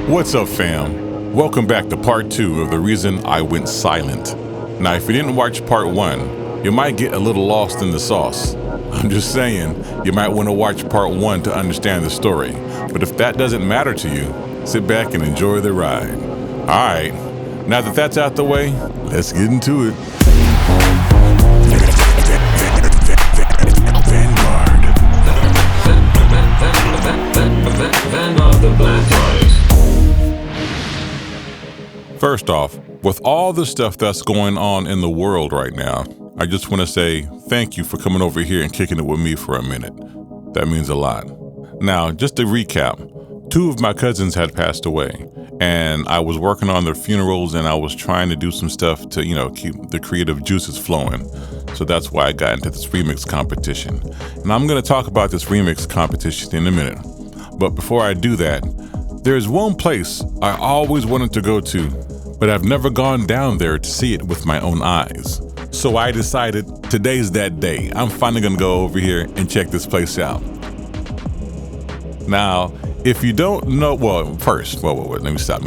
What's up, fam? Welcome back to part 2 of the reason I went silent. Now, if you didn't watch part 1, you might get a little lost in the sauce. I'm just saying, you might want to watch part 1 to understand the story. But if that doesn't matter to you, sit back and enjoy the ride. All right, now that that's out the way, let's get into it. Vanguard. Vanguard the Blacklight. First off, with all the stuff that's going on in the world right now, I just want to say thank you for coming over here and kicking it with me for a minute. That means a lot. Now, just to recap, 2 of my cousins had passed away, and I was working on their funerals, and I was trying to do some stuff to, keep the creative juices flowing. So that's why I got into this remix competition. And I'm going to talk about this remix competition in a minute. But before I do that, there's one place I always wanted to go to, but I've never gone down there to see it with my own eyes. So I decided today's that day. I'm finally gonna go over here and check this place out. Now, if you don't know, let me stop.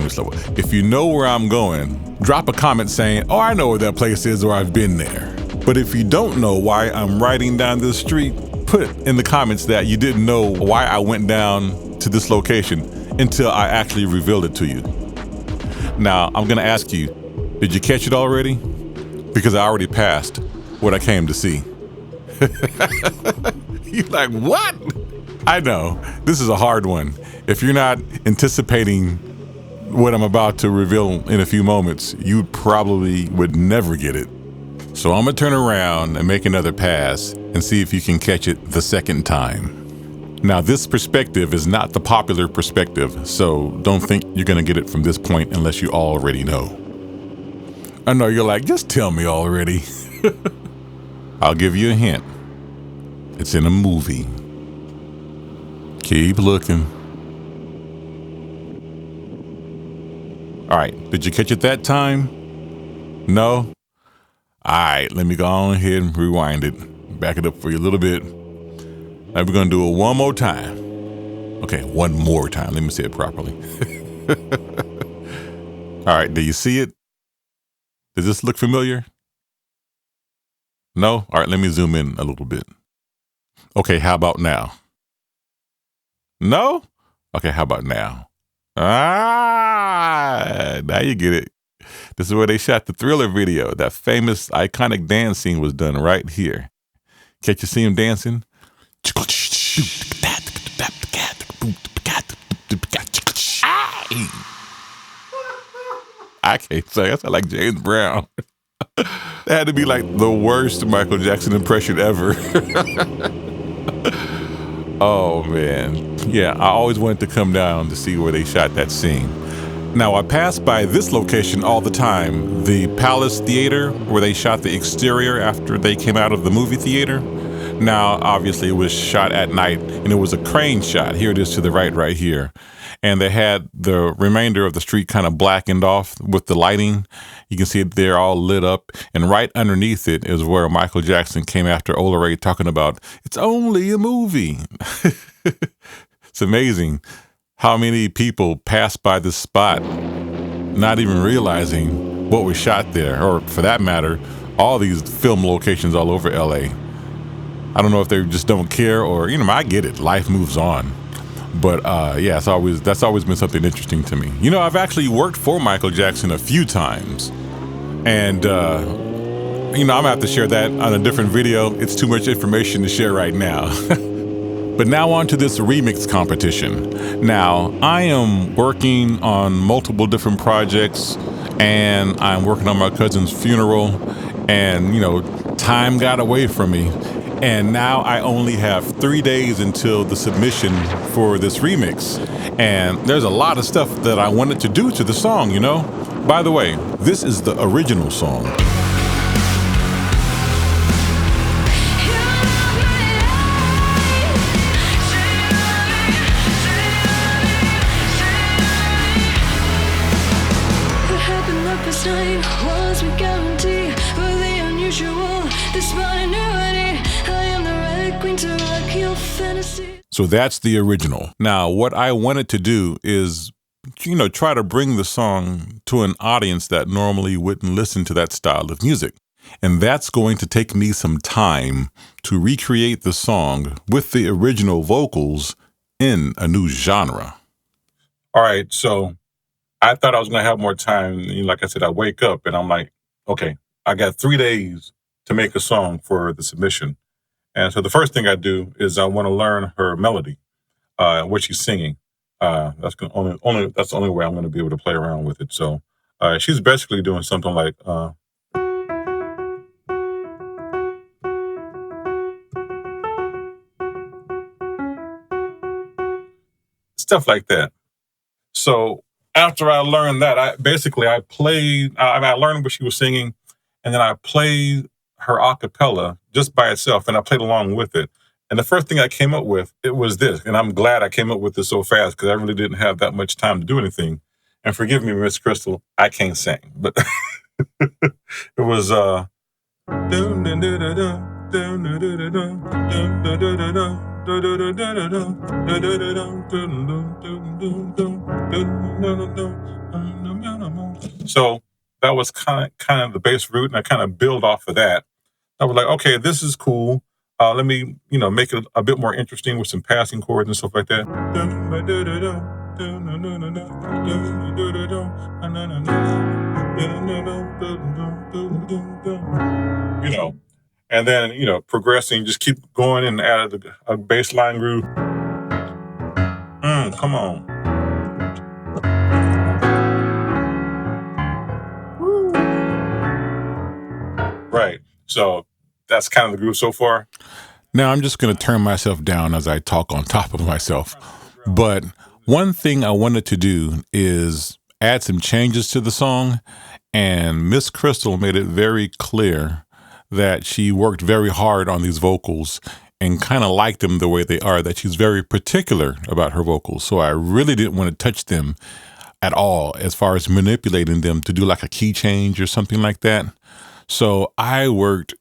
If you know where I'm going, drop a comment saying, oh, I know where that place is or I've been there. But if you don't know why I'm riding down this street, put in the comments that you didn't know why I went down to this location until I actually revealed it to you. Now, I'm gonna ask you, did you catch it already? Because I already passed what I came to see. You're like, what? I know, this is a hard one. If you're not anticipating what I'm about to reveal in a few moments, you probably would never get it. So I'm gonna turn around and make another pass and see if you can catch it the second time. Now, this perspective is not the popular perspective, so don't think you're gonna get it from this point unless you already know. I know you're like, just tell me already. I'll give you a hint. It's in a movie. Keep looking. All right, did you catch it that time? No? All right, let me go on ahead and rewind it. Back it up for you a little bit. Now we're gonna do it one more time. Okay, one more time. Let me say it properly. All right, do you see it? Does this look familiar? No? All right, let me zoom in a little bit. Okay, how about now? No? Okay, how about now? Now you get it. This is where they shot the Thriller video. That famous, iconic dance scene was done right here. Can't you see him dancing? I can't say. I sound like James Brown. That had to be like the worst Michael Jackson impression ever. Oh, man. Yeah, I always wanted to come down to see where they shot that scene. Now, I pass by this location all the time, the Palace Theater, where they shot the exterior after they came out of the movie theater. Now, obviously, it was shot at night, and it was a crane shot. Here it is to the right here. And they had the remainder of the street kind of blackened off with the lighting. You can see it there all lit up. And right underneath it is where Michael Jackson came after Ola Ray talking about, it's only a movie. It's amazing how many people pass by this spot, not even realizing what was shot there, or for that matter, all these film locations all over LA. I don't know if they just don't care or, I get it. Life moves on. But yeah, that's always been something interesting to me. I've actually worked for Michael Jackson a few times. And, I'm gonna have to share that on a different video. It's too much information to share right now. But now on to this remix competition. Now, I am working on multiple different projects, and I'm working on my cousin's funeral, and, time got away from me. And now I only have 3 days until the submission for this remix. And there's a lot of stuff that I wanted to do to the song, By the way, this is the original song. So that's the original. Now, what I wanted to do is try to bring the song to an audience that normally wouldn't listen to that style of music. And that's going to take me some time to recreate the song with the original vocals in a new genre. All right, so I thought I was going to have more time. Like I said, I wake up and I'm like, okay, I got 3 days to make a song for the submission. And so the first thing I do is I want to learn her melody, what she's singing. That's the only way I'm going to be able to play around with it. So she's basically doing something like stuff like that. So after I learned that, I learned what she was singing, and then I played her a cappella just by itself, and I played along with it. And the first thing I came up with, it was this, and I'm glad I came up with this so fast because I really didn't have that much time to do anything. And forgive me, Miss Krystle, I can't sing, but it was so that was kind of the bass root, and I kind of build off of that. I was like, okay, this is cool. Let me, make it a bit more interesting with some passing chords and stuff like that. And then, progressing, just keep going and add a bass line groove. Come on. Woo. Right. So that's kind of the groove so far. Now I'm just going to turn myself down as I talk on top of myself. But one thing I wanted to do is add some changes to the song. And Miss Krystle made it very clear that she worked very hard on these vocals and kind of liked them the way they are, that she's very particular about her vocals. So I really didn't want to touch them at all as far as manipulating them to do like a key change or something like that. So I worked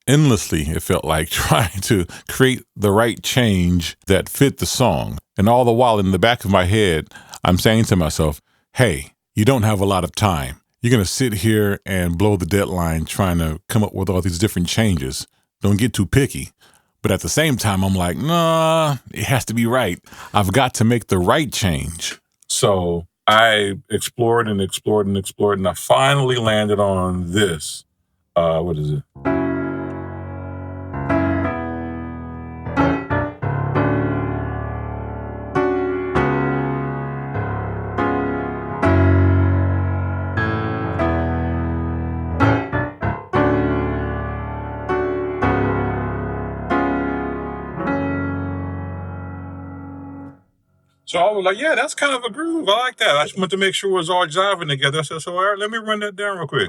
endlessly, it felt like, trying to create the right change that fit the song. And all the while in the back of my head, I'm saying to myself, hey, you don't have a lot of time. You're going to sit here and blow the deadline trying to come up with all these different changes. Don't get too picky. But at the same time, I'm like, nah, it has to be right. I've got to make the right change. So I explored and explored and explored, and I finally landed on this. What is it? So I was like, yeah, that's kind of a groove. I like that. I just wanted to make sure it was all jiving together. I said, so all right, let me run that down real quick.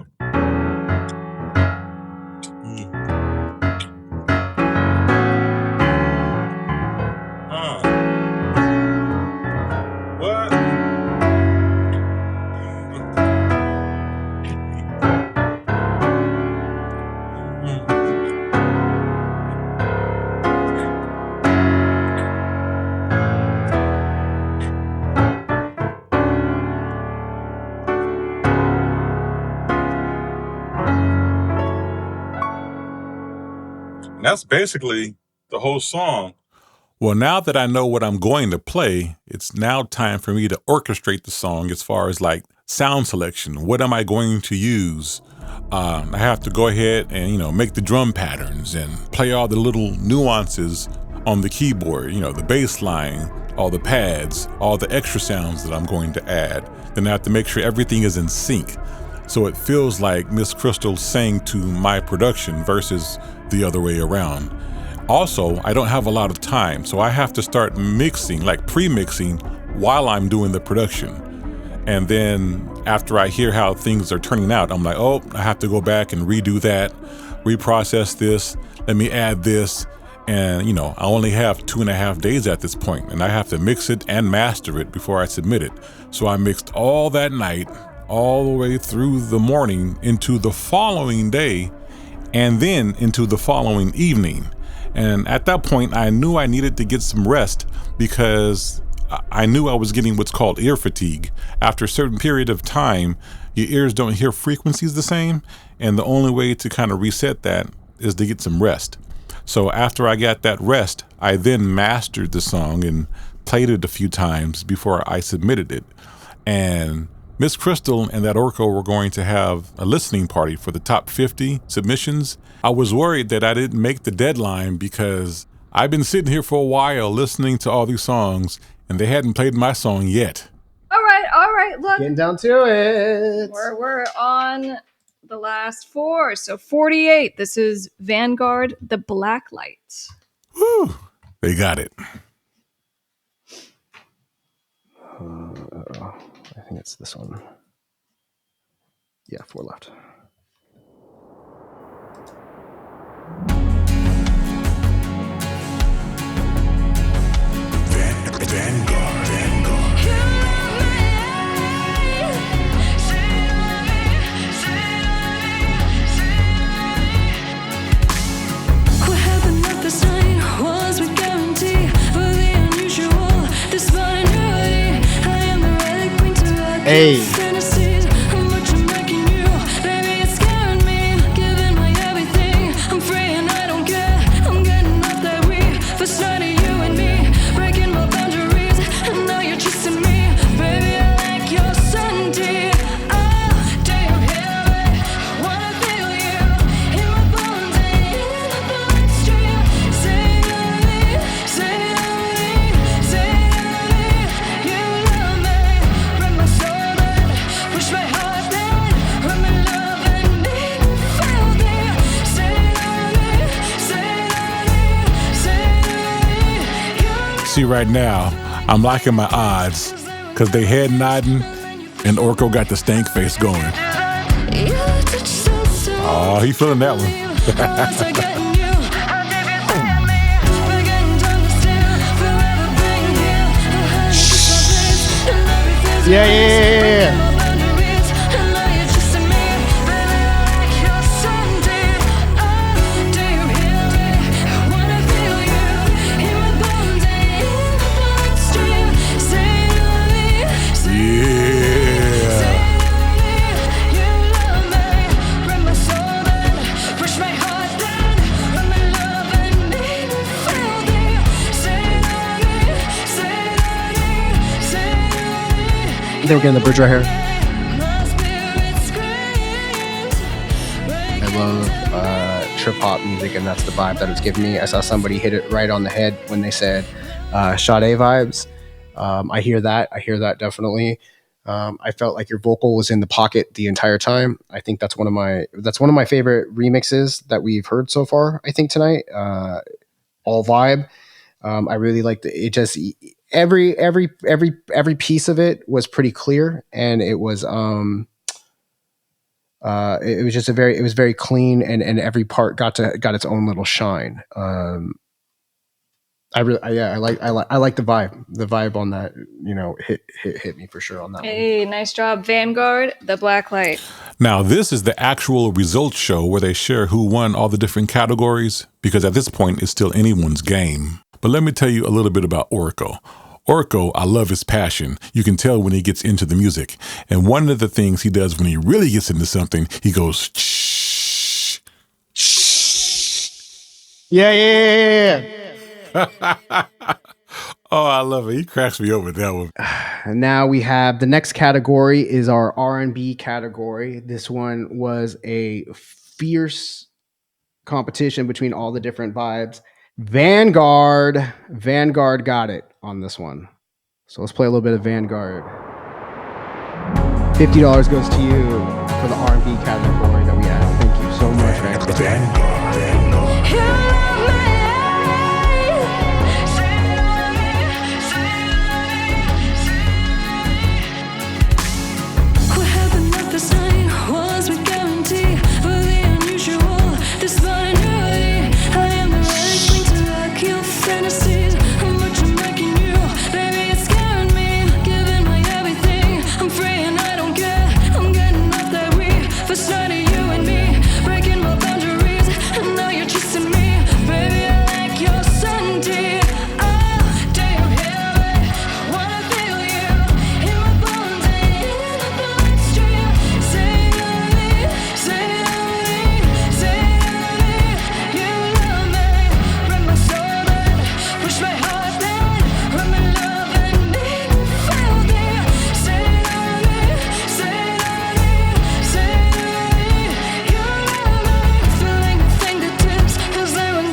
What? And that's basically the whole song. Well, now that I know what I'm going to play, it's now time for me to orchestrate the song as far as like sound selection. What am I going to use? I have to go ahead and, make the drum patterns and play all the little nuances on the keyboard, the bass line, all the pads, all the extra sounds that I'm going to add. Then I have to make sure everything is in sync. So it feels like Miss Krystle sang to my production versus the other way around. Also, I don't have a lot of time, so I have to start mixing, like pre-mixing, while I'm doing the production. And then after I hear how things are turning out, I'm like, oh, I have to go back and redo that, reprocess this, let me add this. And, I only have 2.5 days at this point, and I have to mix it and master it before I submit it. So I mixed all that night, all the way through the morning into the following day, and then into the following evening. And at that point, I knew I needed to get some rest because I knew I was getting what's called ear fatigue. After a certain period of time, your ears don't hear frequencies the same, and the only way to kind of reset that is to get some rest. So after I got that rest, I then mastered the song and played it a few times before I submitted it. And Miss Krystle and that Orko were going to have a listening party for the top 50 submissions. I was worried that I didn't make the deadline because I've been sitting here for a while listening to all these songs, and they hadn't played my song yet. All right. Look, getting down to it. We're on the last 4. So 48. This is Vanguard, the Blacklight. Whew, they got it. I think it's this one. Yeah, 4 left. Vanguard. What happened at the sign was with guarantee for the unusual. This spontaneity, I am the right queen to rock your fantasies. How much I'm liking you, baby, it's scaring me. Giving my everything, I'm free and I don't care. I'm getting off that weed for starting you and me, breaking my boundaries, and now you're chasing me. Baby, I like your certainty. Oh, do you hear it? Wanna feel you in my bones and in the bloodstream. Say to me, you love me. Break my soul and push my heart down. Run my love and make me feel there. Say to me, See, right now, I'm liking my odds because they head nodding and Orko got the stank face going. you touch so soon. Oh, he feeling that one. Yeah. They were getting the bridge right here. I love trip hop music, and that's the vibe that it's giving me. I saw somebody hit it right on the head when they said Sade vibes. I hear that definitely. I felt like your vocal was in the pocket the entire time. I think that's one of my favorite remixes that we've heard so far, I think tonight. All vibe. I really liked it. Just every piece of it was pretty clear, and it was just it was very clean, and every part got its own little shine. I like the vibe on that, hit me for sure on that one. Hey, nice job, Vanguard, the Blacklight. Now, this is the actual results show where they share who won all the different categories, because at this point, it's still anyone's game. But let me tell you a little bit about Orko. Orko, I love his passion. You can tell when he gets into the music. And one of the things he does when he really gets into something, he goes, shh, shh. Yeah. Oh, I love it. He cracks me over with that one. And now we have the next category is our R&B category. This one was a fierce competition between all the different vibes. Vanguard got it on this one. So let's play a little bit of Vanguard. $50 goes to you for the R&B category that we have. Thank you so much, Vanguard. What happened at the sign was with guarantee for the unusual. This spontaneity, I am the right queen to rock your fantasies. How much I'm liking you, baby, it's scaring me. Giving my everything, I'm free and I don't care. I'm getting off that weed for starting you and me, breaking my boundaries, and now you're chasing me.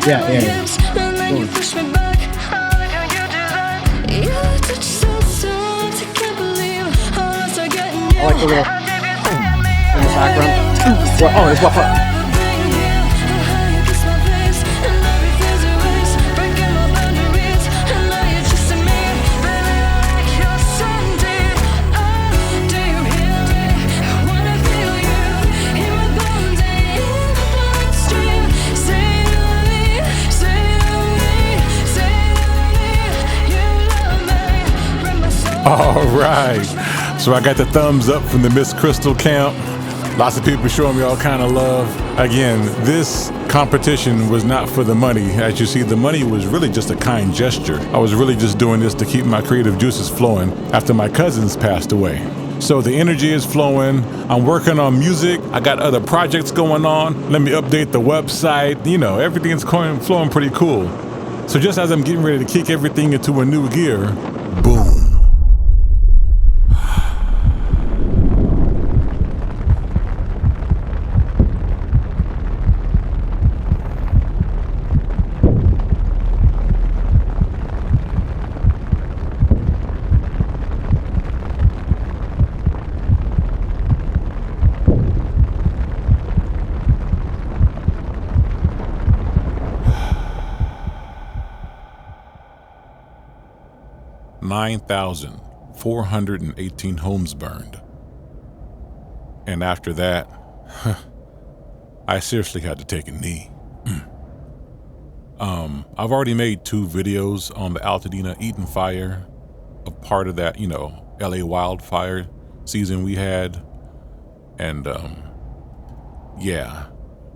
Yeah, yeah. And then you push me back. How do you do that? You touch so soft, I can't believe how else I get in you. I like the little in the background. Oh, it's what? All right. So I got the thumbs up from the Miss Krystle camp. Lots of people showing me all kind of love. Again, this competition was not for the money. As you see, the money was really just a kind gesture. I was really just doing this to keep my creative juices flowing after my cousins passed away. So the energy is flowing. I'm working on music. I got other projects going on. Let me update the website. You know, everything's flowing pretty cool. So just as I'm getting ready to kick everything into a new gear, boom. $9,418 homes burned. And after that, I seriously had to take a knee. I've already made 2 videos on the Altadena Eaton fire, a part of that, LA wildfire season we had. And yeah,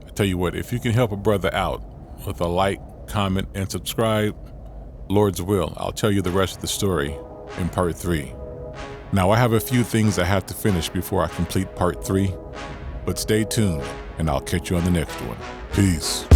I tell you what, if you can help a brother out with a like, comment, and subscribe, Lord's will, I'll tell you the rest of the story in part 3. Now, I have a few things I have to finish before I complete part 3, but stay tuned and I'll catch you on the next one. Peace.